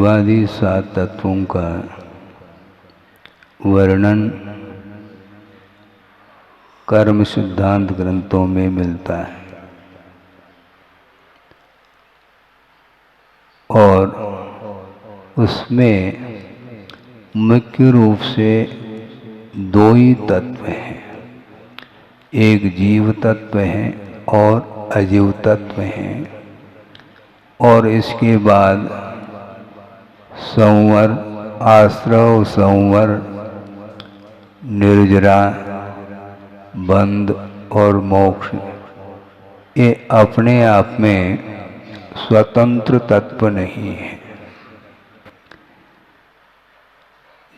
जीवादि 7 तत्वों का वर्णन कर्म सिद्धांत ग्रंथों में मिलता है और उसमें मुख्य रूप से 2 ही तत्व हैं, एक जीव तत्व है और अजीव तत्व है। और इसके बाद संवर, आश्रव, संवर, निर्जरा, बंध और मोक्ष, ये अपने आप में स्वतंत्र तत्व नहीं है।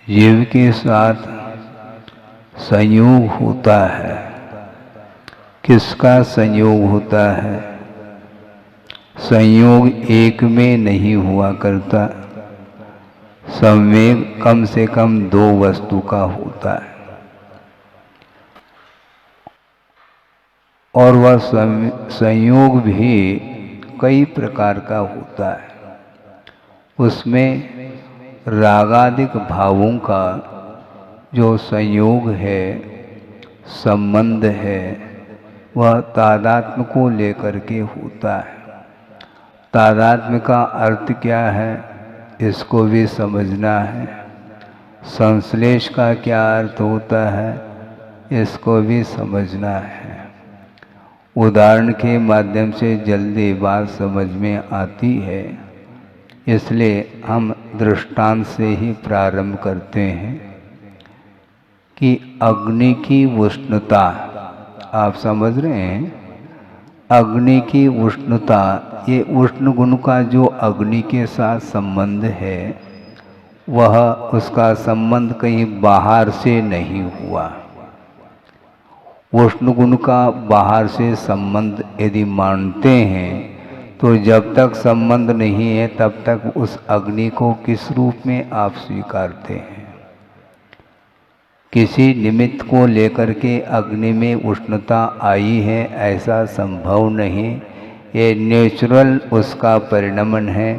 जीव के साथ संयोग होता है। किसका संयोग होता है? संयोग एक में नहीं हुआ करता, संवेग कम से कम 2 वस्तु का होता है। और वह संयोग भी कई प्रकार का होता है। उसमें रागादिक भावों का जो संयोग है, संबंध है, वह तादात्म्य को लेकर के होता है। तादात्म्य का अर्थ क्या है, इसको भी समझना है। संश्लेष का क्या अर्थ होता है, इसको भी समझना है। उदाहरण के माध्यम से जल्दी बात समझ में आती है, इसलिए हम दृष्टांत से ही प्रारंभ करते हैं कि अग्नि की उष्णता, आप समझ रहे हैं, अग्नि की उष्णता, ये उष्ण गुण का जो अग्नि के साथ संबंध है, वह उसका संबंध कहीं बाहर से नहीं हुआ। उष्ण गुण का बाहर से संबंध यदि मानते हैं तो जब तक संबंध नहीं है तब तक उस अग्नि को किस रूप में आप स्वीकारते हैं? किसी निमित्त को लेकर के अग्नि में उष्णता आई है, ऐसा संभव नहीं। ये नेचुरल उसका परिणमन है।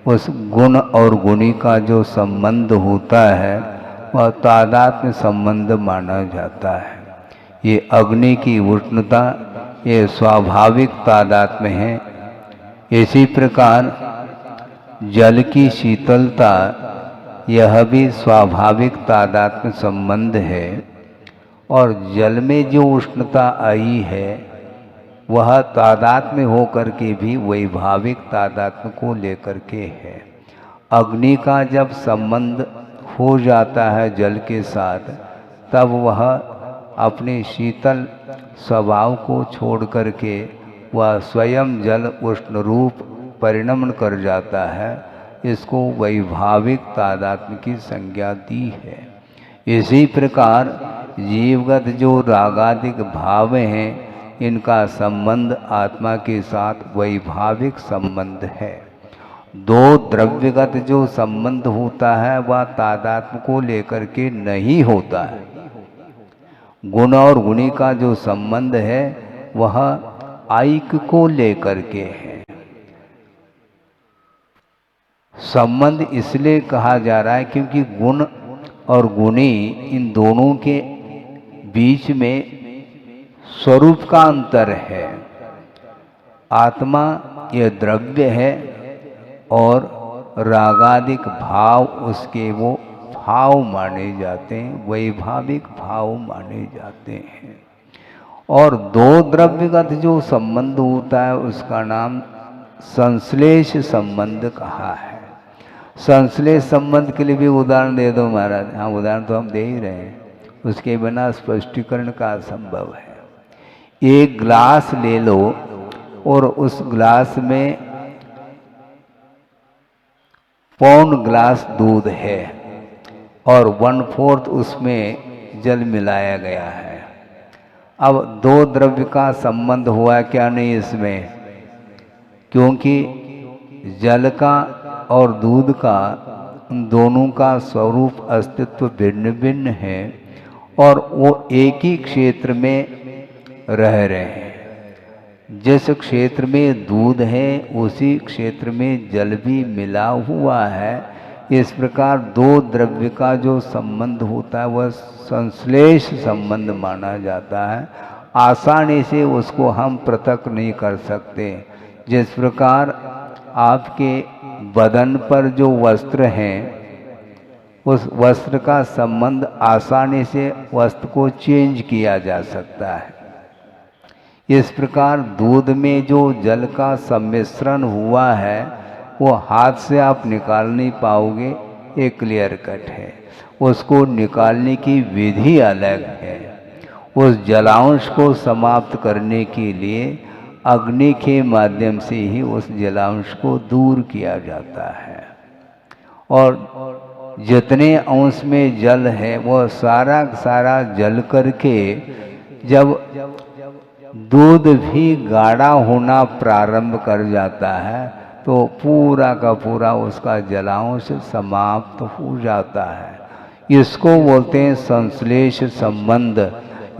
उस गुण और गुणी का जो संबंध होता है वह तादात्म्य संबंध माना जाता है। ये अग्नि की उष्णता, ये स्वाभाविक तादात्म्य है। इसी प्रकार जल की शीतलता, यह भी स्वाभाविक तादात्म्य संबंध है। और जल में जो उष्णता आई है वह तादात्म्य होकर के भी वैभाविक तादात्म्य को लेकर के है। अग्नि का जब संबंध हो जाता है जल के साथ, तब वह अपने शीतल स्वभाव को छोड़ करके वह स्वयं जल उष्ण रूप परिणमन कर जाता है। इसको वैभाविक तादात्म्य की संज्ञा दी है। इसी प्रकार जीवगत जो रागादिक भाव हैं, इनका संबंध आत्मा के साथ वैभाविक संबंध है। 2 द्रव्यगत जो संबंध होता है वह तादात्म्य को लेकर के नहीं होता है। गुण और गुणी का जो संबंध है वह आइक को लेकर के है। संबंध इसलिए कहा जा रहा है क्योंकि गुण और गुणी, इन दोनों के बीच में स्वरूप का अंतर है। आत्मा यह द्रव्य है और रागादिक भाव उसके वो भाव माने जाते हैं, वैभाविक भाव माने जाते हैं। और 2 द्रव्यगत जो संबंध होता है उसका नाम संश्लेष संबंध कहा है। संश्लेष संबंध के लिए भी उदाहरण दे दो महाराज। हाँ, उदाहरण तो हम दे ही रहे हैं, उसके बिना स्पष्टीकरण का असंभव है। एक ग्लास ले लो और उस ग्लास में पौन ग्लास दूध है और 1/4 उसमें जल मिलाया गया है। अब 2 द्रव्य का संबंध हुआ क्या नहीं इसमें? क्योंकि जल का और दूध का, उन दोनों का स्वरूप अस्तित्व भिन्न भिन्न है और वो एक ही क्षेत्र में रह रहे हैं। जिस क्षेत्र में दूध है उसी क्षेत्र में जल भी मिला हुआ है, इस प्रकार दो द्रव्य का जो संबंध होता है वह संश्लेष संबंध माना जाता है। आसानी से उसको हम पृथक नहीं कर सकते। जिस प्रकार आपके बदन पर जो वस्त्र हैं, उस वस्त्र का संबंध आसानी से वस्त्र को चेंज किया जा सकता है, इस प्रकार दूध में जो जल का सम्मिश्रण हुआ है वो हाथ से आप निकाल नहीं पाओगे, ये क्लियर कट है। उसको निकालने की विधि अलग है। उस जलांश को समाप्त करने के लिए अग्नि के माध्यम से ही उस जलांश को दूर किया जाता है। और जितने अंश में जल है वो सारा सारा जल करके जब दूध भी गाढ़ा होना प्रारंभ कर जाता है तो पूरा का पूरा उसका जलांश समाप्त हो जाता है। इसको बोलते हैं संश्लेष संबंध।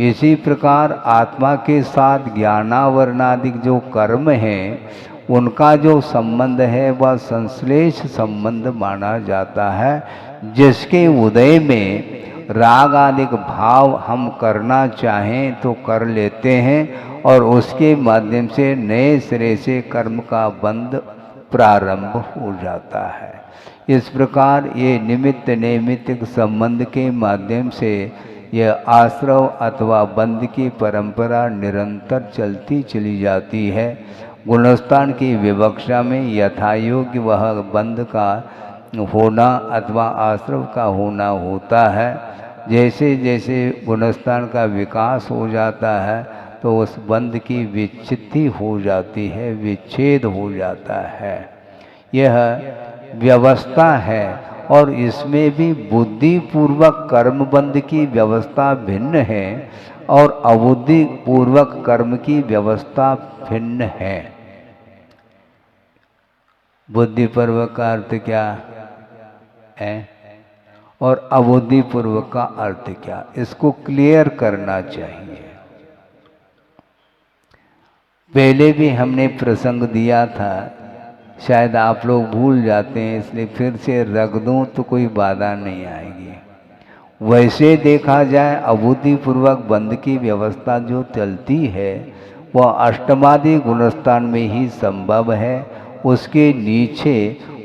इसी प्रकार आत्मा के साथ ज्ञानावरणादिक जो कर्म हैं उनका जो संबंध है वह संश्लेष संबंध माना जाता है, जिसके उदय में राग आदिक भाव हम करना चाहें तो कर लेते हैं और उसके माध्यम से नए सिरे से कर्म का बंध प्रारंभ हो जाता है। इस प्रकार ये निमित्त नैमित्तिक संबंध के माध्यम से यह आश्रव अथवा बंध की परंपरा निरंतर चलती चली जाती है। गुणस्थान की विवक्षा में यथायोग्य वह बंध का होना अथवा आश्रव का होना होता है। जैसे जैसे गुणस्थान का विकास हो जाता है तो उस बंध की विच्छित्ति हो जाती है, विच्छेद हो जाता है। यह व्यवस्था है और इसमें भी बुद्धिपूर्वक कर्मबंध की व्यवस्था भिन्न है और अबुद्धिपूर्वक कर्म की व्यवस्था भिन्न है। बुद्धिपूर्वक का अर्थ क्या है और अबुद्धिपूर्वक का अर्थ क्या, इसको क्लियर करना चाहिए। पहले भी हमने प्रसंग दिया था, शायद आप लोग भूल जाते हैं, इसलिए फिर से रख दूं तो कोई बाधा नहीं आएगी। वैसे देखा जाए अबुद्धिपूर्वक बंध की व्यवस्था जो चलती है वह अष्टमादि गुणस्थान में ही संभव है। उसके नीचे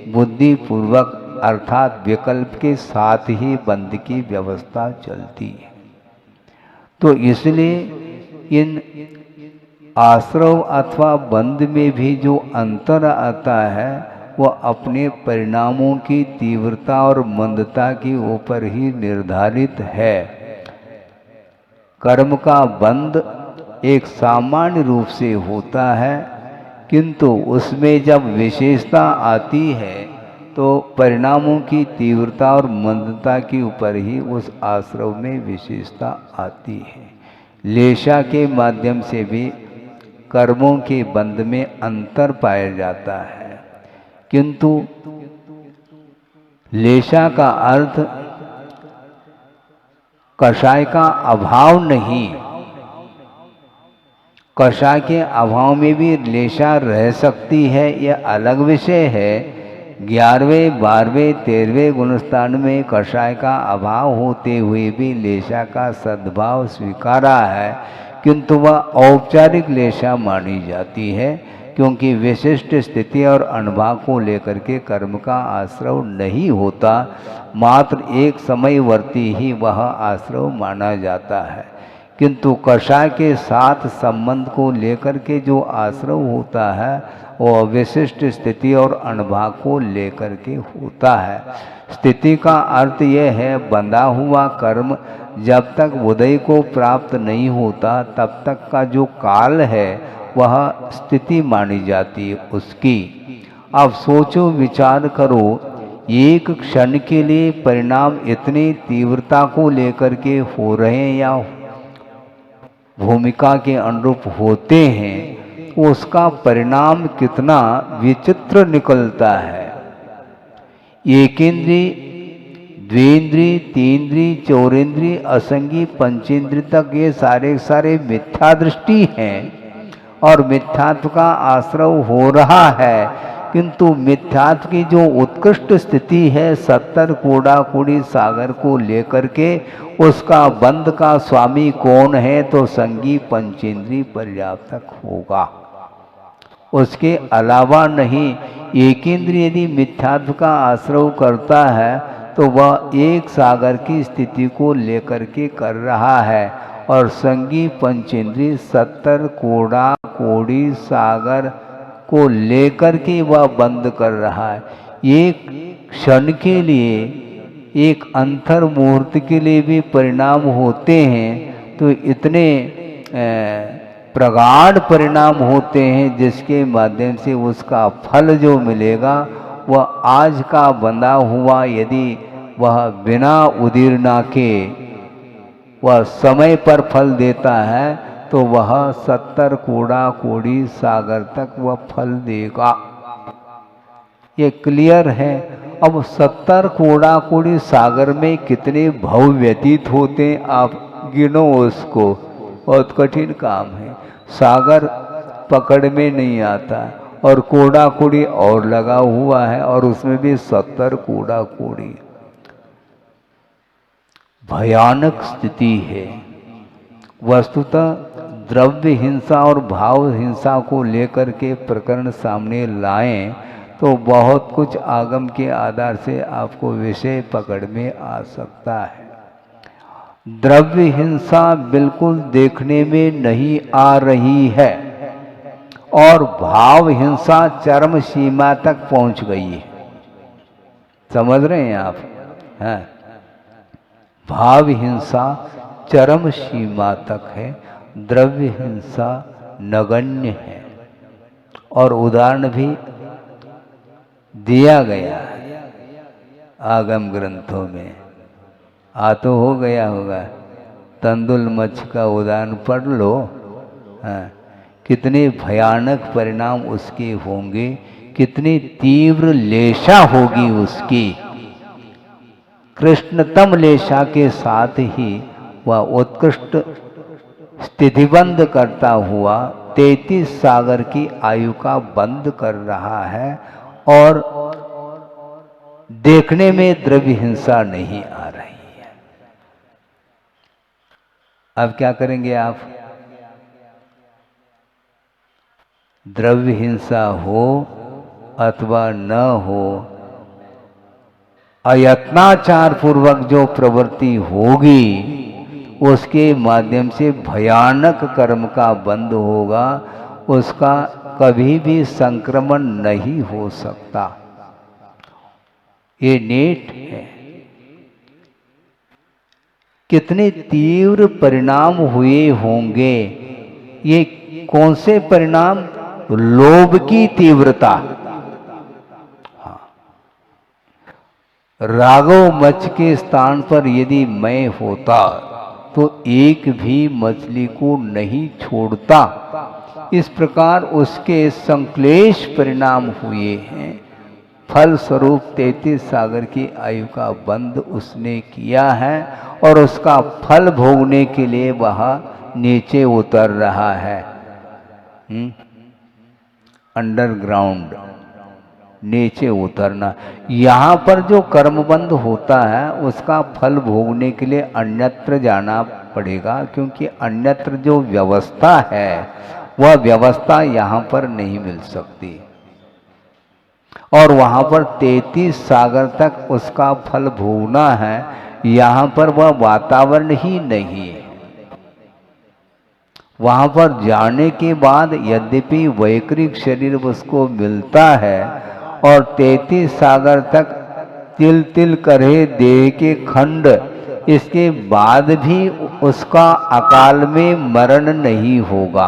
बुद्धिपूर्वक अर्थात विकल्प के साथ ही बंध की व्यवस्था चलती है। तो इसलिए इन आश्रव अथवा बंध में भी जो अंतर आता है वह अपने परिणामों की तीव्रता और मंदता के ऊपर ही निर्धारित है। कर्म का बंध एक सामान्य रूप से होता है, किंतु उसमें जब विशेषता आती है तो परिणामों की तीव्रता और मंदता के ऊपर ही उस आश्रव में विशेषता आती है। लेशा के माध्यम से भी कर्मों के बंध में अंतर पाया जाता है, किंतु लेशा का अर्थ कषाय का अभाव नहीं। कषाय के अभाव में भी लेशा रह सकती है, यह अलग विषय है। 11वें 12वें 13वें गुणस्थान में कषाय का अभाव होते हुए भी लेशा का सद्भाव स्वीकारा है, किंतु वह औपचारिक लेशा मानी जाती है, क्योंकि विशिष्ट स्थिति और अनुभव को लेकर के कर्म का आश्रव नहीं होता, मात्र एक समयवर्ती ही वह आश्रव माना जाता है। किंतु कषाय के साथ संबंध को लेकर के जो आश्रव होता है वह विशिष्ट स्थिति और अनुभव को लेकर के होता है। स्थिति का अर्थ यह है बंधा हुआ कर्म जब तक उदय को प्राप्त नहीं होता तब तक का जो काल है वह स्थिति मानी जाती है उसकी। अब सोचो विचार करो, एक क्षण के लिए परिणाम इतनी तीव्रता को लेकर के हो रहे हैं या भूमिका के अनुरूप होते हैं, उसका परिणाम कितना विचित्र निकलता है। एकेंद्रीय, द्विंद्रीय, तीन्द्रीय, चौरेंद्रीय, असंगी, पंचेंद्रीय तक ये सारे मिथ्या दृष्टि हैं और मिथ्यात्व का आश्रव हो रहा है, किंतु मिथ्यात्व की जो उत्कृष्ट स्थिति है 70 कूड़ा कूड़ी सागर को लेकर के, उसका बंध का स्वामी कौन है? तो संगी पंचेंद्री पर्याप्तक होगा, उसके अलावा नहीं। एक इंद्रिय यदि मिथ्यात्व का आश्रय करता है तो वह एक सागर की स्थिति को लेकर के कर रहा है, और संगी पंचेंद्री 70 कोड़ा कोड़ी सागर को लेकर के वह बंद कर रहा है। एक क्षण के लिए, एक अंतर मुहूर्त के लिए भी परिणाम होते हैं, तो इतने प्रगाढ़ परिणाम होते हैं जिसके माध्यम से उसका फल जो मिलेगा वह आज का बंधा हुआ, यदि वह बिना उदीर्णा के वह समय पर फल देता है तो वह 70 कूड़ा कोड़ी सागर तक वह फल देगा। ये क्लियर है। अब 70 कूड़ा कोड़ी सागर में कितने भव व्यतीत होते हैं आप गिनो उसको, बहुत कठिन काम है। सागर पकड़ में नहीं आता और कूड़ा कूड़ी और लगा हुआ है, और उसमें भी 70 कूड़ा कूड़ी। भयानक स्थिति है। वस्तुतः द्रव्य हिंसा और भाव हिंसा को लेकर के प्रकरण सामने लाएं तो बहुत कुछ आगम के आधार से आपको विषय पकड़ में आ सकता है। द्रव्य हिंसा बिल्कुल देखने में नहीं आ रही है, और भाव हिंसा चरम सीमा तक पहुंच गई है। समझ रहे हैं आप? हैं? भाव हिंसा चरम सीमा तक है, द्रव्य हिंसा नगण्य है। और उदाहरण भी दिया गया है आगम ग्रंथों में। तो हो गया होगा, तंदुल मच्छ का उदाहरण पढ़ लो। हाँ, कितने भयानक परिणाम उसके होंगे, कितनी तीव्र लेशा होगी उसकी। कृष्णतम लेशा के साथ ही वह उत्कृष्ट स्थितिबंध करता हुआ 33 सागर की आयु का बंद कर रहा है, और देखने में द्रव्य हिंसा नहीं आ रही है। अब क्या करेंगे आप? द्रव्य हिंसा हो अथवा न हो, अयत्नाचार पूर्वक जो प्रवृत्ति होगी उसके माध्यम से भयानक कर्म का बंध होगा, उसका कभी भी संक्रमण नहीं हो सकता। ये नेट है। कितने तीव्र परिणाम हुए होंगे। ये कौन से परिणाम? लोभ की तीव्रता। राघव मच्छ के स्थान पर यदि मैं होता तो एक भी मछली को नहीं छोड़ता। इस प्रकार उसके संक्लेश परिणाम हुए हैं। फल स्वरूप 33 सागर की आयु का बंध उसने किया है, और उसका फल भोगने के लिए वह नीचे उतर रहा है। अंडरग्राउंड, नीचे उतरना। यहाँ पर जो कर्मबंध होता है उसका फल भोगने के लिए अन्यत्र जाना पड़ेगा, क्योंकि अन्यत्र जो व्यवस्था है वह व्यवस्था यहाँ पर नहीं मिल सकती, और वहाँ पर 33 सागर तक उसका फल भोगना है। यहाँ पर वह वातावरण ही नहीं है। वहाँ पर जाने के बाद यद्यपि वैकृत शरीर उसको मिलता है, और 33 सागर तक तिल तिल करे देह के खंड, इसके बाद भी उसका अकाल में मरण नहीं होगा।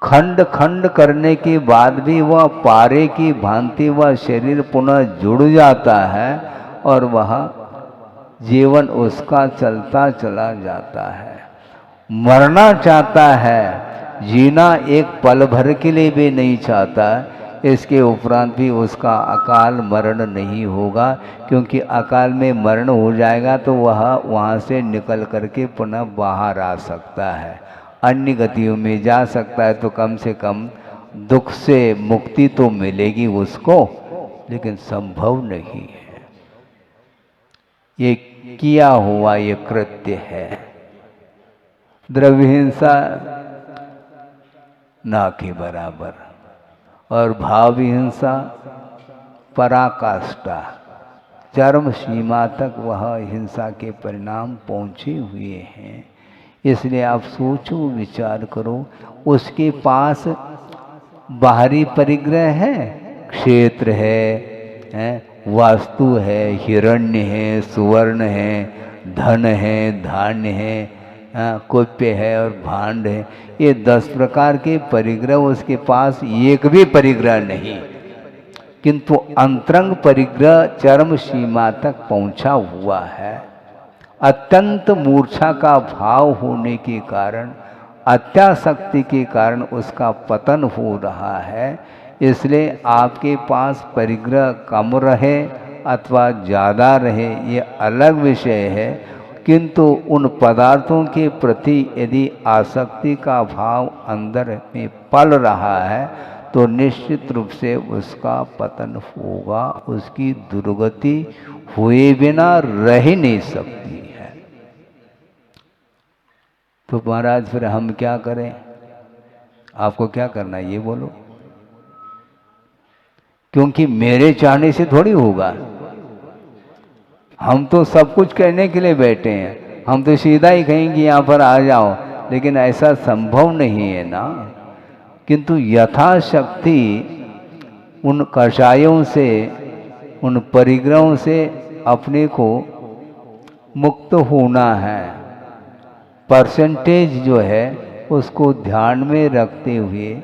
खंड खंड करने के बाद भी वह पारे की भांति वह शरीर पुनः जुड़ जाता है, और वह जीवन उसका चलता चला जाता है। मरना चाहता है, जीना एक पल भर के लिए भी नहीं चाहता। इसके उपरांत भी उसका अकाल मरण नहीं होगा, क्योंकि अकाल में मरण हो जाएगा तो वह वहाँ से निकल करके पुनः बाहर आ सकता है, अन्य गतियों में जा सकता है, तो कम से कम दुख से मुक्ति तो मिलेगी उसको, लेकिन संभव नहीं है। ये किया हुआ ये कृत्य है। द्रव्य हिंसा ना के बराबर, और भाव हिंसा पराकाष्ठा, चरम सीमा तक वह हिंसा के परिणाम पहुँचे हुए हैं। इसलिए आप सोचो, विचार करो, उसके पास बाहरी परिग्रह है, क्षेत्र है, वास्तु है, हिरण्य है, सुवर्ण है, धन है, धान्य है, कुप्य है और भांड है। ये 10 प्रकार के परिग्रह उसके पास एक भी परिग्रह नहीं, किंतु अंतरंग परिग्रह चरम सीमा तक पहुंचा हुआ है। अत्यंत मूर्छा का भाव होने के कारण, अत्यासक्ति के कारण उसका पतन हो रहा है। इसलिए आपके पास परिग्रह कम रहे अथवा ज़्यादा रहे ये अलग विषय है, किंतु उन पदार्थों के प्रति यदि आसक्ति का भाव अंदर में पल रहा है तो निश्चित रूप से उसका पतन होगा, उसकी दुर्गति हुए बिना रह ही नहीं सकती है। तो महाराज फिर हम क्या करें? आपको क्या करना है ये बोलो, क्योंकि मेरे चाहने से थोड़ी होगा। हम तो सब कुछ कहने के लिए बैठे हैं, हम तो सीधा ही कहेंगे यहाँ पर आ जाओ, लेकिन ऐसा संभव नहीं है ना। किंतु यथाशक्ति उन कषायों से, उन परिग्रहों से अपने को मुक्त होना है। परसेंटेज जो है उसको ध्यान में रखते हुए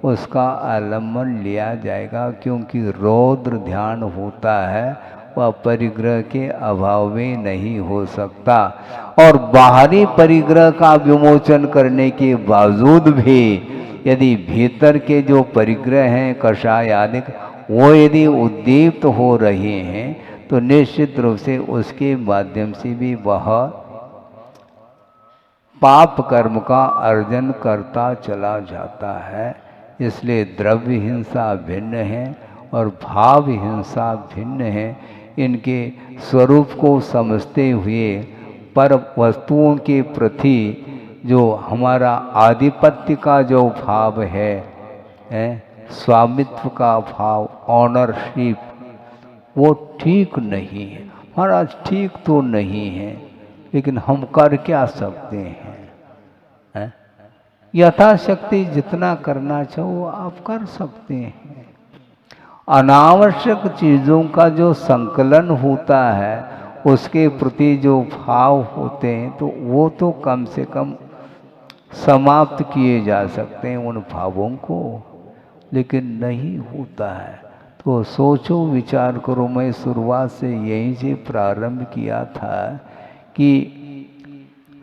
उसका आलम्बन लिया जाएगा, क्योंकि रौद्र ध्यान होता है वह परिग्रह के अभाव में नहीं हो सकता। और बाहरी परिग्रह का विमोचन करने के बावजूद भी यदि भीतर के जो परिग्रह हैं कषाय आदि, वो यदि उद्दीप्त हो रहे हैं तो निश्चित रूप से उसके माध्यम से भी वह पाप कर्म का अर्जन करता चला जाता है। इसलिए द्रव्य हिंसा भिन्न है और भाव हिंसा भिन्न है। इनके स्वरूप को समझते हुए पर वस्तुओं के प्रति जो हमारा आधिपत्य का जो भाव है, स्वामित्व का भाव, ऑनरशिप, वो ठीक नहीं है। महाराज ठीक तो नहीं है, लेकिन हम कर क्या सकते हैं? यथाशक्ति जितना करना चाहो आप कर सकते हैं। अनावश्यक चीज़ों का जो संकलन होता है, उसके प्रति जो भाव होते हैं, तो वो तो कम से कम समाप्त किए जा सकते हैं उन भावों को, लेकिन नहीं होता है। तो सोचो, विचार करो। मैं शुरुआत से यहीं से प्रारंभ किया था कि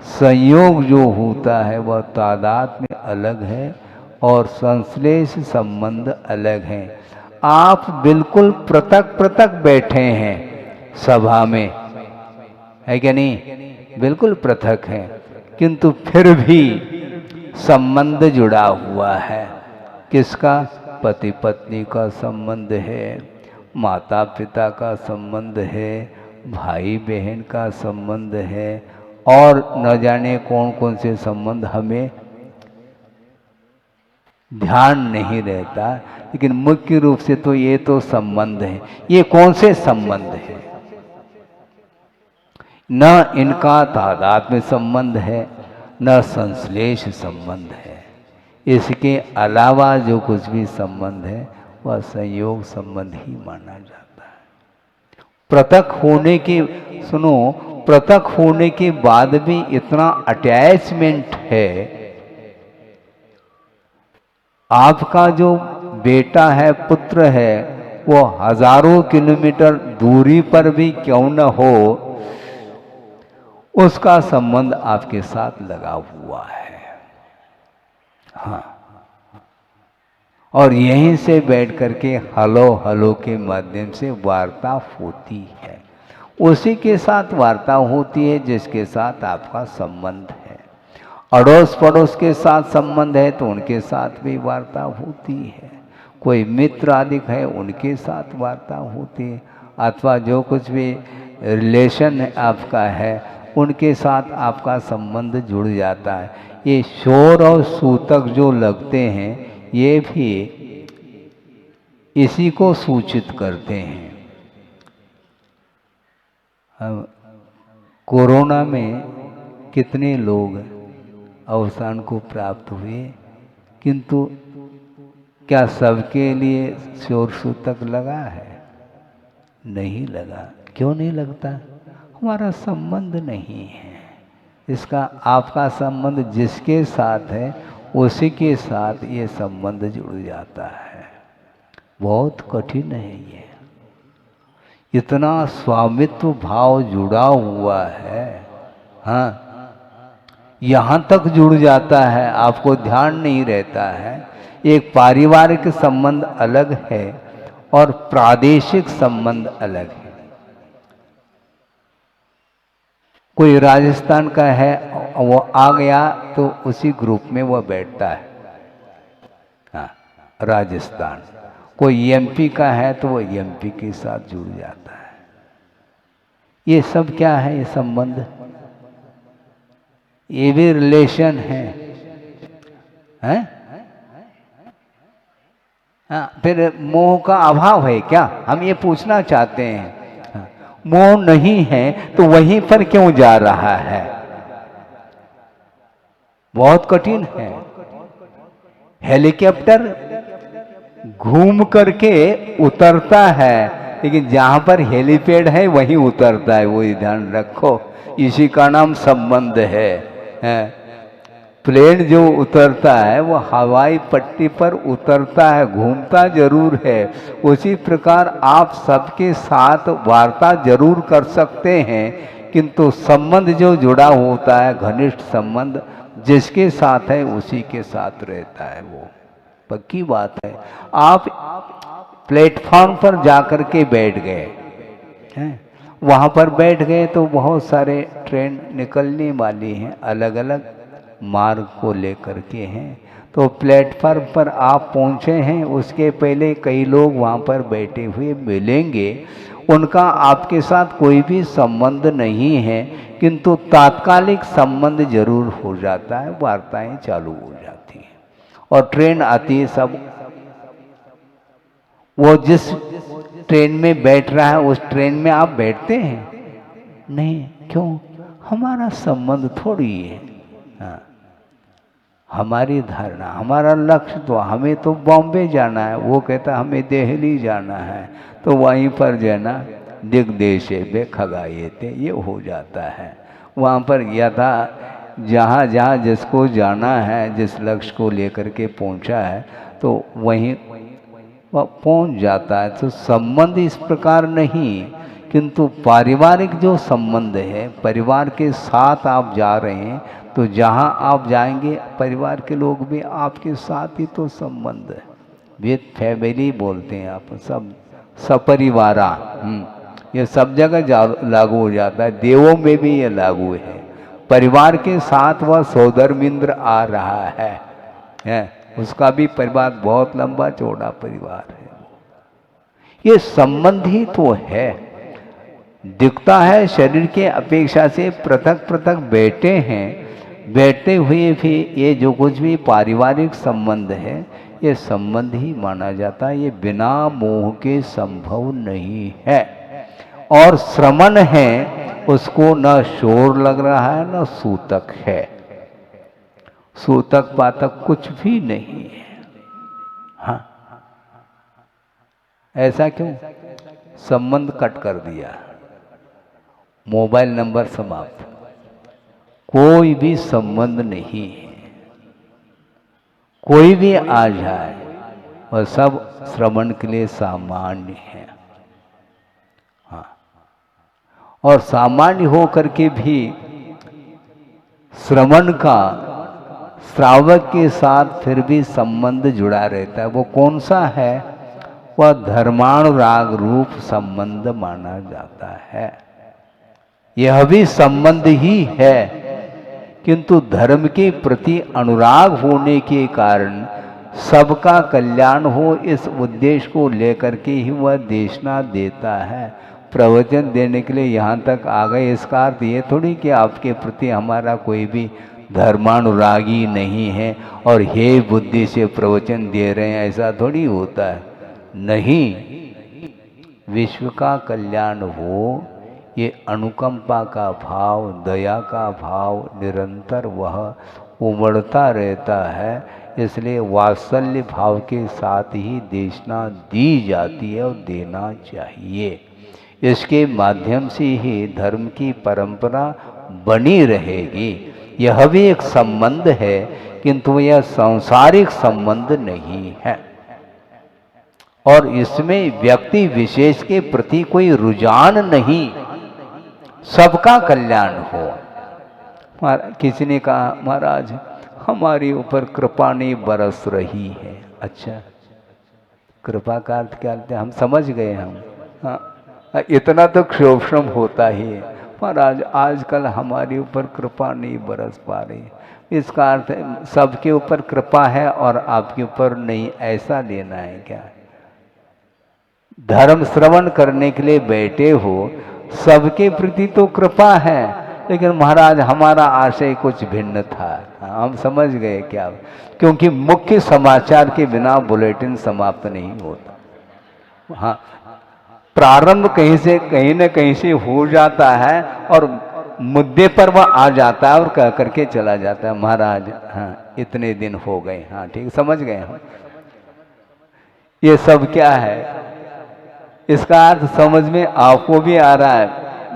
संयोग जो होता है वह तादात्म्य अलग है और संश्लेष संबंध अलग है। आप बिल्कुल पृथक पृथक बैठे हैं सभा में, है क्या नहीं? बिल्कुल पृथक हैं, किंतु फिर भी संबंध जुड़ा हुआ है। किसका? पति पत्नी का संबंध है, माता पिता का संबंध है, भाई बहन का संबंध है, और न जाने कौन कौन से संबंध हमें ध्यान नहीं रहता, लेकिन मुख्य रूप से तो ये तो संबंध है। ये कौन से संबंध है? न इनका तादात्म्य संबंध है, न संश्लेष संबंध है। इसके अलावा जो कुछ भी संबंध है वह संयोग संबंध ही माना जाता है। पृथक होने के, सुनो, पृथक होने के बाद भी इतना अटैचमेंट है। आपका जो बेटा है, पुत्र है, वो हजारों किलोमीटर दूरी पर भी क्यों न हो, उसका संबंध आपके साथ लगा हुआ है। हाँ, और यहीं से बैठ करके हलो हलो के माध्यम से वार्ता होती है। उसी के साथ वार्ता होती है जिसके साथ आपका संबंध है। अड़ोस पड़ोस के साथ संबंध है तो उनके साथ भी वार्ता होती है, कोई मित्र आदि है उनके साथ वार्ता होती है, अथवा जो कुछ भी रिलेशन आपका है उनके साथ आपका संबंध जुड़ जाता है। ये शोर और सूतक जो लगते हैं ये भी इसी को सूचित करते हैं। हम कोरोना में कितने लोग अवसान को प्राप्त हुए, किंतु क्या सबके लिए शोर सूतक लगा है? नहीं लगा। क्यों नहीं लगता? हमारा संबंध नहीं है। इसका आपका संबंध जिसके साथ है उसी के साथ ये संबंध जुड़ जाता है। बहुत कठिन है ये, इतना स्वामित्व भाव जुड़ा हुआ है। हाँ, यहाँ तक जुड़ जाता है, आपको ध्यान नहीं रहता है। एक पारिवारिक संबंध अलग है और प्रादेशिक संबंध अलग है। कोई राजस्थान का है, वो आ गया तो उसी ग्रुप में वो बैठता है। हाँ, राजस्थान। कोई एमपी का है तो वो एमपी के साथ जुड़ जाता है। ये सब क्या है? ये संबंध, ये भी रिलेशन है। हैं? हाँ, फिर मोह का अभाव है क्या? हम ये पूछना चाहते हैं। हाँ, मोह नहीं है तो वहीं पर क्यों जा रहा है? बहुत कठिन है। हेलीकॉप्टर घूम करके उतरता है, लेकिन जहां पर हेलीपैड है वहीं उतरता है, वो ध्यान रखो। इसी का नाम संबंध है। प्लेन जो उतरता है वो हवाई पट्टी पर उतरता है, घूमता जरूर है। उसी प्रकार आप सबके साथ वार्ता जरूर कर सकते हैं, किंतु संबंध जो जुड़ा होता है, घनिष्ठ संबंध जिसके साथ है उसी के साथ रहता है। वो पक्की बात है। आप प्लेटफॉर्म पर जाकर के बैठ गए हैं, वहाँ पर बैठ गए तो बहुत सारे ट्रेन निकलने वाली हैं, अलग अलग मार्ग को लेकर के हैं। तो प्लेटफॉर्म पर आप पहुँचे हैं, उसके पहले कई लोग वहाँ पर बैठे हुए मिलेंगे। उनका आपके साथ कोई भी संबंध नहीं है, किंतु तात्कालिक संबंध जरूर हो जाता है, वार्ताएं चालू हो जाती हैं और ट्रेन आती है। सब वो जिस ट्रेन में बैठ रहा है उस ट्रेन में आप बैठते हैं? नहीं। क्यों? हमारा संबंध थोड़ी है। हाँ, हमारी धारणा, हमारा लक्ष्य तो, हमें तो बॉम्बे जाना है, वो कहता हमें दिल्ली जाना है, तो वहीं पर जाना दिग्देशे बे खगाएते, ये हो जाता है। वहाँ पर यथा जहाँ जहाँ जिसको जाना है, जिस लक्ष्य को लेकर के पहुँचा है, तो वहीं वह पहुँच जाता है। तो संबंध इस प्रकार नहीं, किंतु पारिवारिक जो संबंध है, परिवार के साथ आप जा रहे हैं तो जहाँ आप जाएंगे परिवार के लोग भी आपके साथ ही तो संबंध है। विद फैमिली बोलते हैं आप, सब सपरिवारा। ये सब जगह लागू हो जाता है, देवों में भी ये लागू है। परिवार के साथ वह सोदर मिंद्र आ रहा है, उसका भी परिवार बहुत लंबा चौड़ा परिवार है। ये संबंध ही तो है। दिखता है शरीर के अपेक्षा से पृथक पृथक बैठे हैं, बैठते हुए भी ये जो कुछ भी पारिवारिक संबंध है, ये संबंध ही माना जाता है। ये बिना मोह के संभव नहीं है। और श्रमण है, उसको न शोर लग रहा है न सूतक है। सूतक पातक कुछ भी नहीं है। हाँ, ऐसा क्यों? संबंध कट कर दिया, मोबाइल नंबर समाप्त, कोई भी संबंध नहीं है। कोई भी आ जाए वह सब श्रवण के लिए सामान्य है। हाँ, और सामान्य हो करके भी श्रवण का श्रावक के साथ फिर भी संबंध जुड़ा रहता है। वो कौन सा है? वह धर्मानुराग रूप संबंध माना जाता है। यह भी संबंध ही है, किंतु धर्म के प्रति अनुराग होने के कारण सबका कल्याण हो, इस उद्देश्य को लेकर के ही वह देशना देता है। प्रवचन देने के लिए यहाँ तक आ गए, इसका अर्थ ये थोड़ी कि आपके प्रति हमारा कोई भी धर्मानुरागी नहीं है और हे बुद्धि से प्रवचन दे रहे हैं, ऐसा थोड़ी होता है। नहीं, विश्व का कल्याण हो, ये अनुकंपा का भाव, दया का भाव निरंतर वह उमड़ता रहता है। इसलिए वात्सल्य भाव के साथ ही देशना दी जाती है और देना चाहिए। इसके माध्यम से ही धर्म की परंपरा बनी रहेगी। यह भी एक संबंध है, किंतु यह सांसारिक संबंध नहीं है और इसमें व्यक्ति विशेष के प्रति कोई रुझान नहीं, सबका कल्याण हो। किसी ने कहा महाराज हमारे ऊपर कृपा नहीं बरस रही है। अच्छा, कृपा का अर्थ क्या है? हम समझ गए हम, हाँ, इतना तो क्षोभम होता ही है। महाराज आजकल हमारे ऊपर कृपा नहीं बरस पा रही, इसका अर्थ सबके ऊपर कृपा है और आपके ऊपर नहीं, ऐसा लेना है क्या? धर्म श्रवण करने के लिए बैठे हो, सबके प्रति तो कृपा है, लेकिन महाराज हमारा आशय कुछ भिन्न था। हम समझ गए क्या? क्योंकि मुख्य समाचार के बिना बुलेटिन समाप्त नहीं होता। हाँ, प्रारंभ कहीं से कहीं न कहीं से हो जाता है और मुद्दे पर वह आ जाता है और कह करके चला जाता है, महाराज हाँ इतने दिन हो गए, हाँ ठीक, समझ गए हम। ये सब क्या है? इसका अर्थ समझ में आपको भी आ रहा है,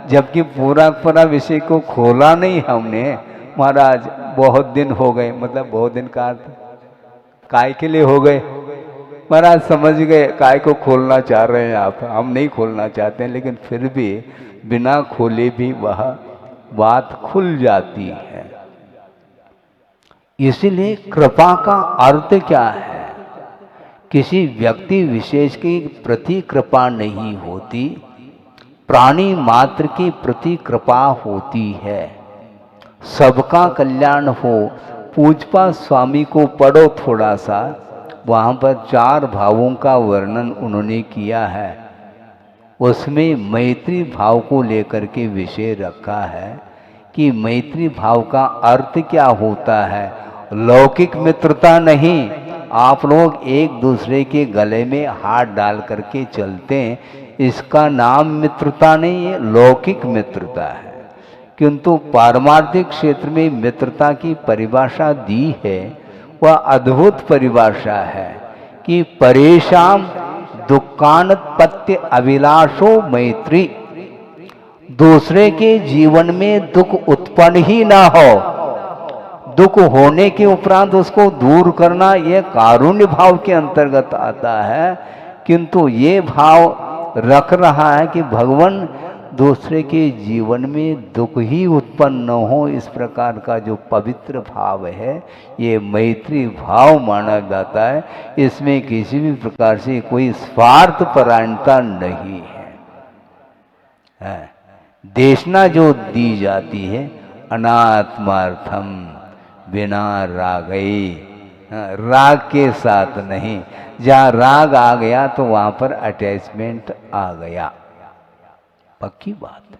जबकि पूरा पूरा विषय को खोला नहीं हमने। महाराज बहुत दिन हो गए, मतलब बहुत दिन का अर्थ काय के लिए हो गए? महाराज समझ गए काय को खोलना चाह रहे हैं आप, हम नहीं खोलना चाहते हैं, लेकिन फिर भी बिना खोले भी वह बात खुल जाती है। इसलिए कृपा का अर्थ क्या है? किसी व्यक्ति विशेष के प्रति कृपा नहीं होती, प्राणी मात्र के प्रति कृपा होती है। सबका कल्याण हो। पूजपा स्वामी को पढ़ो थोड़ा सा, वहाँ पर 4 भावों का वर्णन उन्होंने किया है। उसमें मैत्री भाव को लेकर के विषय रखा है कि मैत्री भाव का अर्थ क्या होता है। लौकिक मित्रता नहीं, आप लोग एक दूसरे के गले में हाथ डाल करके चलते हैं, इसका नाम मित्रता नहीं है, लौकिक मित्रता है। किंतु पारमार्थिक क्षेत्र में मित्रता की परिभाषा दी है, वह अद्भुत परिभाषा है कि परेशान दुखानुत्पत्ति अभिलाषो मैत्री, दूसरे के जीवन में दुख उत्पन्न ही ना हो, दुख होने के उपरांत उसको दूर करना, यह कारुण्य भाव के अंतर्गत आता है। किंतु ये भाव रख रहा है कि भगवान दूसरे के जीवन में दुख ही उत्पन्न न हो, इस प्रकार का जो पवित्र भाव है ये मैत्री भाव माना जाता है। इसमें किसी भी प्रकार से कोई स्वार्थ परायणता नहीं है। देशना जो दी जाती है अनात्मार्थम, बिना रागई, राग के साथ नहीं। जहाँ राग आ गया तो वहाँ पर अटैचमेंट आ गया, पक्की बात है।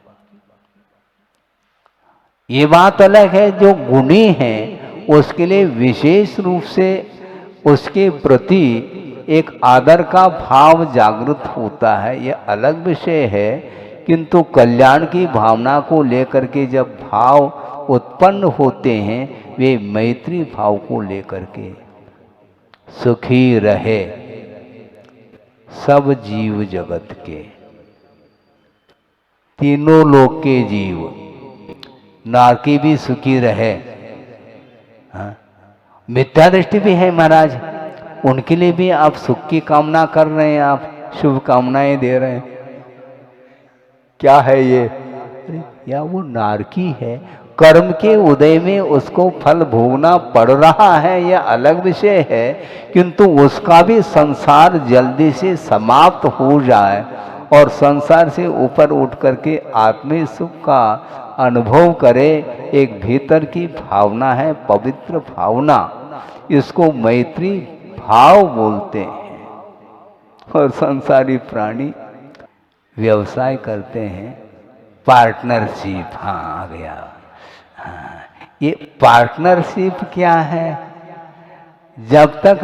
ये बात अलग है, जो गुणी है उसके लिए विशेष रूप से उसके प्रति एक आदर का भाव जागृत होता है, ये अलग विषय है। किंतु कल्याण की भावना को लेकर के जब भाव उत्पन्न होते हैं, वे मैत्री भाव को लेकर के सुखी रहे सब जीव जगत के, तीनों लोक के जीव, नारकी भी सुखी रहे। हाँ? मिथ्या दृष्टि भी है महाराज, उनके लिए भी आप सुख की कामना कर रहे हैं, आप शुभ कामनाएं दे रहे हैं। क्या है ये? या वो नारकी है, कर्म के उदय में उसको फल भोगना पड़ रहा है, यह अलग विषय है। किंतु उसका भी संसार जल्दी से समाप्त हो जाए और संसार से ऊपर उठ करके आत्मिक सुख का अनुभव करे। एक भीतर की भावना है, पवित्र भावना, इसको मैत्री भाव बोलते हैं। और संसारी प्राणी व्यवसाय करते हैं, पार्टनरशिप। हाँ, आ गया। हाँ, ये पार्टनरशिप क्या है? जब तक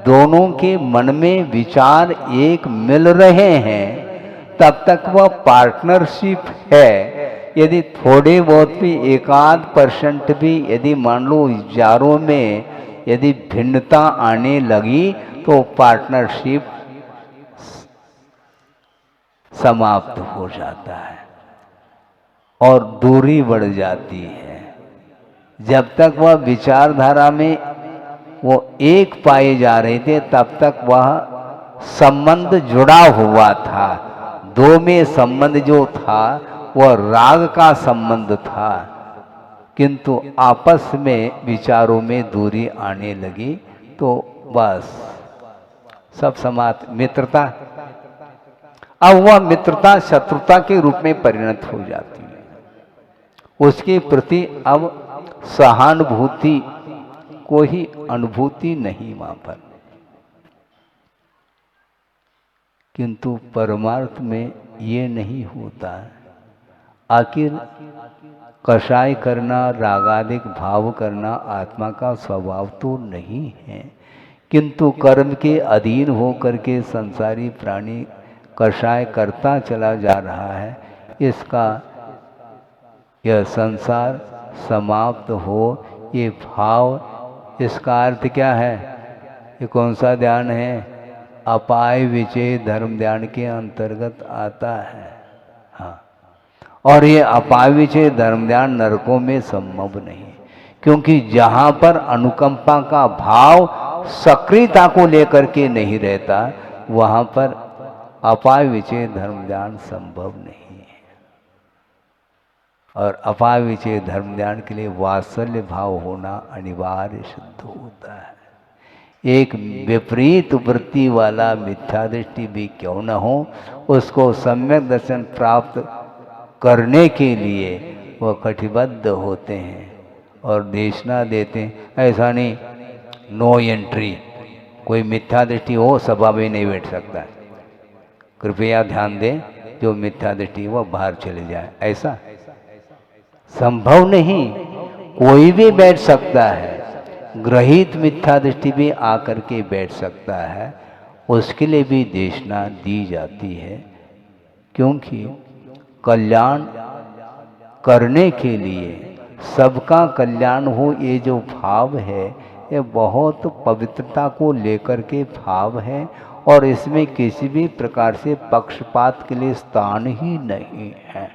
दोनों के मन में विचार एक मिल रहे हैं तब तक वह पार्टनरशिप है। यदि थोड़े बहुत भी, 1-8% भी यदि मान लो विचारों में यदि भिन्नता आने लगी तो पार्टनरशिप समाप्त हो जाता है और दूरी बढ़ जाती है। जब तक वह विचारधारा में वो एक पाए जा रहे थे तब तक वह संबंध जुड़ा हुआ था। दो में संबंध जो था वह राग का संबंध था, किंतु आपस में विचारों में दूरी आने लगी तो बस सब समाप्त। मित्रता, अब वह मित्रता शत्रुता के रूप में परिणत हो जाती है। उसके प्रति अब सहानुभूति, कोई अनुभूति नहीं वहां पर। किंतु परमार्थ में ये नहीं होता। आखिर कषाय करना, रागादिक भाव करना आत्मा का स्वभाव तो नहीं है, किंतु कर्म के अधीन होकर के संसारी प्राणी कषाय करता चला जा रहा है। इसका यह संसार समाप्त हो, ये भाव, इसका अर्थ क्या है? ये कौन सा ध्यान है? अपाय विचय धर्म ध्यान के अंतर्गत आता है। हाँ, और ये अपाय विचय धर्म ध्यान नरकों में संभव नहीं, क्योंकि जहाँ पर अनुकंपा का भाव सक्रियता को लेकर के नहीं रहता वहाँ पर अपाय विचय धर्म ध्यान संभव नहीं है। और अपाय विचय धर्म ध्यान के लिए वात्सल्य भाव होना अनिवार्य सिद्ध होता है। एक विपरीत वृत्ति वाला मिथ्या दृष्टि भी क्यों न हो, उसको सम्यक दर्शन प्राप्त करने के लिए वह कटिबद्ध होते हैं और देशना देते हैं। ऐसा नहीं नो एंट्री, कोई मिथ्या दृष्टि हो सभा में नहीं बैठ सकता है। कृपया ध्यान दें, जो मिथ्या दृष्टि वह बाहर चले जाए, ऐसा संभव नहीं। कोई भी बैठ सकता है, ग्रहित मिथ्या दृष्टि भी आकर के बैठ सकता है, उसके लिए भी देशना दी जाती है। क्योंकि कल्याण करने के लिए, सबका कल्याण हो, ये जो भाव है ये बहुत पवित्रता को लेकर के भाव है और इसमें किसी भी प्रकार से पक्षपात के लिए स्थान ही नहीं है।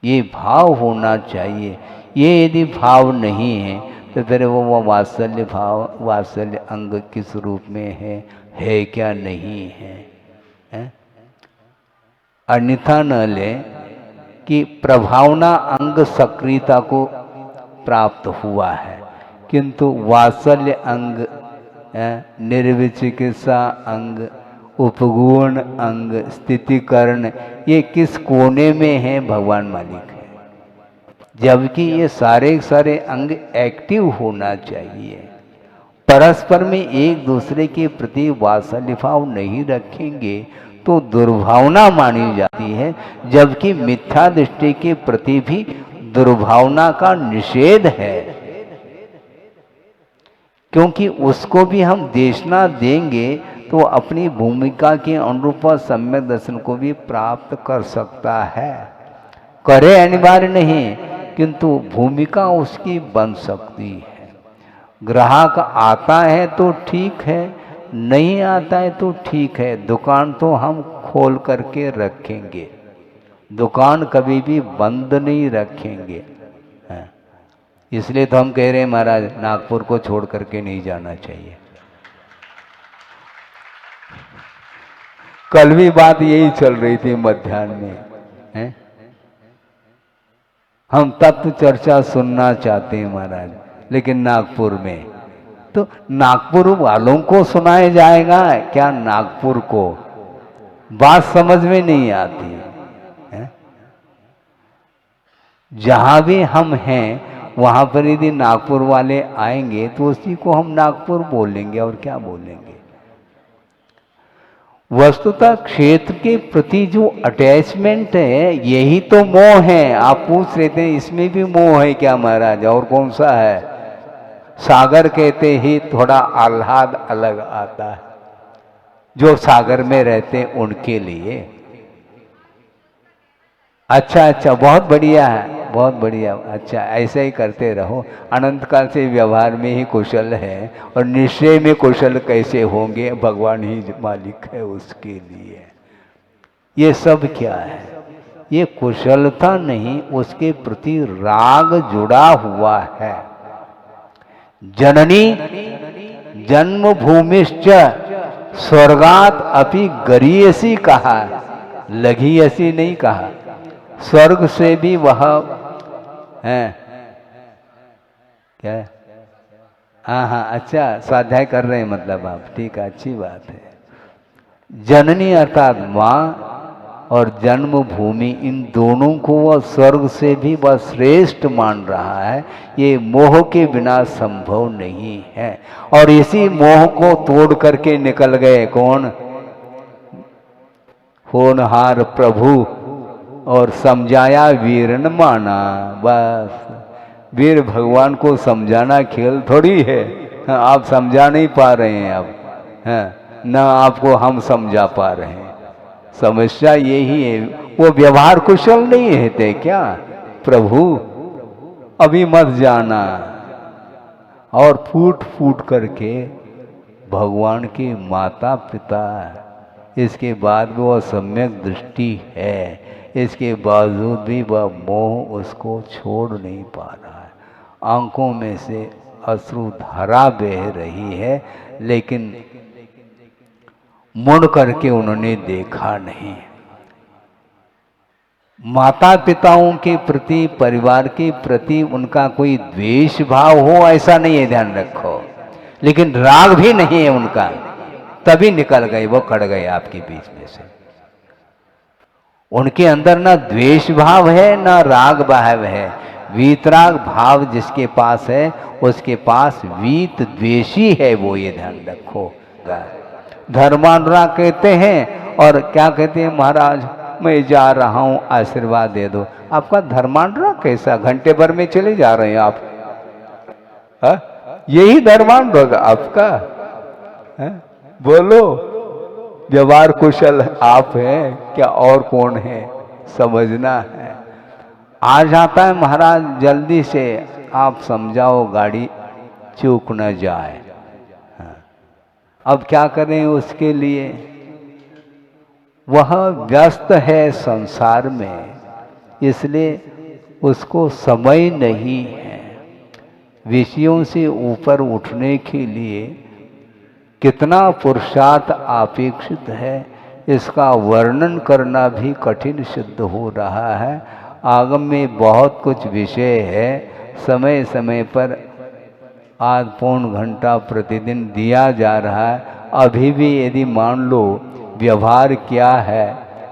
ये भाव होना चाहिए। ये यदि भाव नहीं है तो फिर वो वात्सल्य भाव, वात्सल्य अंग किस रूप में है क्या नहीं है? अन्यथा न ले कि प्रभावना अंग सक्रियता को प्राप्त हुआ है, किंतु वात्सल्य अंग, निर्विचिकित्सा अंग, उपगुण अंग, स्थितिकरण, ये किस कोने में है भगवान मालिक है। जबकि ये सारे सारे अंग एक्टिव होना चाहिए। परस्पर में एक दूसरे के प्रति वात्सल्य भाव नहीं रखेंगे तो दुर्भावना मानी जाती है, जबकि मिथ्या दृष्टि के प्रति भी दुर्भावना का निषेध है। क्योंकि उसको भी हम देशना देंगे तो अपनी भूमिका के अनुरूप सम्यक दर्शन को भी प्राप्त कर सकता है। करे अनिवार्य नहीं, किंतु भूमिका उसकी बन सकती है। ग्राहक आता है तो ठीक है, नहीं आता है तो ठीक है, दुकान तो हम खोल करके रखेंगे, दुकान कभी भी बंद नहीं रखेंगे। इसलिए तो हम कह रहे हैं महाराज, नागपुर को छोड़ करके नहीं जाना चाहिए। कल भी बात यही चल रही थी मध्याह्न में, हैं? हम तत्व चर्चा सुनना चाहते हैं महाराज, लेकिन नागपुर में तो नागपुर वालों को सुनाया जाएगा क्या? नागपुर को बात समझ में नहीं आती है? जहाँ भी हम हैं वहाँ पर यदि नागपुर वाले आएंगे तो उसी को हम नागपुर बोलेंगे और क्या बोलेंगे। वस्तुतः क्षेत्र के प्रति जो अटैचमेंट है यही तो मोह है। आप पूछ रहे थे इसमें भी मोह है क्या महाराज, और कौन सा है? सागर कहते ही थोड़ा आह्लाद अलग आता है, जो सागर में रहते हैं उनके लिए। अच्छा अच्छा, बहुत बढ़िया है, बहुत बढ़िया। अच्छा, ऐसे ही करते रहो। अनंत काल से व्यवहार में ही कुशल है, और निश्चय में कुशल कैसे होंगे भगवान ही मालिक है उसके लिए। ये सब क्या है? ये कुशलता नहीं, उसके प्रति राग जुड़ा हुआ है। जननी जन्मभूमिश्च स्वर्गात अपि गरीयसी कहा, लघीयसी नहीं कहा। स्वर्ग से भी वह है क्या? हाँ हाँ, अच्छा स्वाध्याय कर रहे हैं मतलब आप, ठीक है, अच्छी बात है। जननी अर्थात माँ और जन्मभूमि, इन दोनों को वह स्वर्ग से भी वह श्रेष्ठ मान रहा है। ये मोह के बिना संभव नहीं है। और इसी मोह को तोड़ करके निकल गए कौन? होनहार प्रभु, और समझाया वीर न माना। बस वीर भगवान को समझाना खेल थोड़ी है। आप समझा नहीं पा रहे हैं अब, ना आपको हम समझा पा रहे हैं। समस्या यही है, वो व्यवहार कुशल नहीं है थे क्या? प्रभु अभी मत जाना, और फूट फूट करके भगवान के माता पिता, इसके बाद भी वह सम्यक दृष्टि है, इसके बावजूद भी वह मोह उसको छोड़ नहीं पा रहा है। आंखों में से अश्रु धारा बह रही है, लेकिन मुड़ करके उन्होंने देखा नहीं। माता पिताओं के प्रति, परिवार के प्रति उनका कोई द्वेष भाव हो ऐसा नहीं है, ध्यान रखो, लेकिन राग भी नहीं है उनका, तभी निकल गए वो, कट गए आपके बीच में से। उनके अंदर ना द्वेष भाव है ना राग भाव है। वीतराग भाव जिसके पास है उसके पास वीत द्वेषी है वो, ये ध्यान रखो। धर्मानुराग कहते हैं, और क्या कहते हैं महाराज, मैं जा रहा हूं आशीर्वाद दे दो। आपका धर्मानुराग कैसा? घंटे भर में चले जा रहे हैं आप, यही धर्मानुराग आपका है? बोलो, व्यवहार कुशल आप हैं क्या और कौन है? समझना है। आ जाता है महाराज, जल्दी से आप समझाओ गाड़ी चूक न जाए। अब क्या करें उसके लिए? वह व्यस्त है संसार में, इसलिए उसको समय नहीं है। विषयों से ऊपर उठने के लिए कितना पुरुषार्थ अपेक्षित है, इसका वर्णन करना भी कठिन सिद्ध हो रहा है। आगम में बहुत कुछ विषय है, समय समय पर आध पौन घंटा प्रतिदिन दिया जा रहा है। अभी भी यदि मान लो व्यवहार क्या है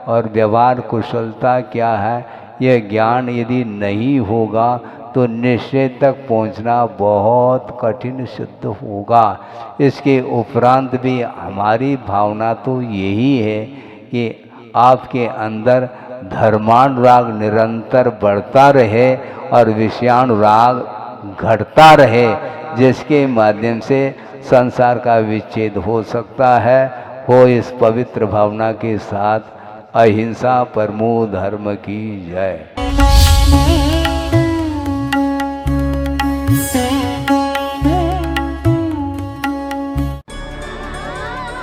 और व्यवहार कुशलता क्या है, यह ज्ञान यदि नहीं होगा तो निश्चय तक पहुंचना बहुत कठिन सिद्ध होगा। इसके उपरांत भी हमारी भावना तो यही है कि आपके अंदर धर्मानुराग निरंतर बढ़ता रहे और विषयानुराग घटता रहे, जिसके माध्यम से संसार का विच्छेद हो सकता है। हो इस पवित्र भावना के साथ अहिंसा परमो धर्म की जय।